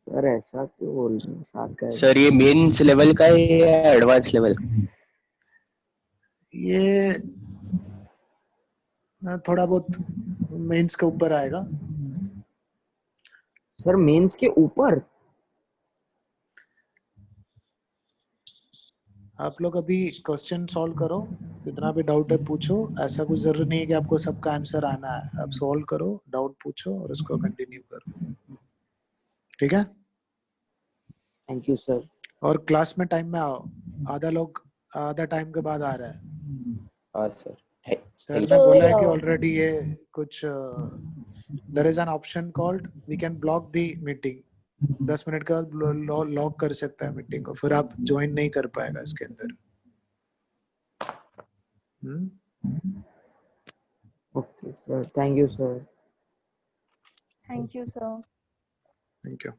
सर ऐसा क्यों बोल रहे हैं? साथ का सर ये मेंस लेवल का है या एडवांस लेवल का? ये थोड़ा बहुत मेंस के ऊपर आएगा। सर मेंस के ऊपर? आप लोग अभी क्वेश्चन सॉल्व करो, कितना भी डाउट है पूछो, ऐसा कुछ जरूरी नहीं है कि आपको सबका आंसर आना है, आप सॉल्व करो, डाउट पूछो और उसको कंटिन्यू करो, ठीक है? Thank you sir. और क्लास में टाइम में आओ, आधा लोग आधा टाइम के बाद आ रहा है। हाँ सर। सर ने बोला है कि ऑलरेडी ये कुछ there is an option called we can block the meeting, 10 minute के बाद लॉक कर सकता है मीटिंग को, फिर आप ज्वाइन नहीं कर पाएगा इसके अंदर। Okay sir, thank you sir. Thank you, sir. Thank you.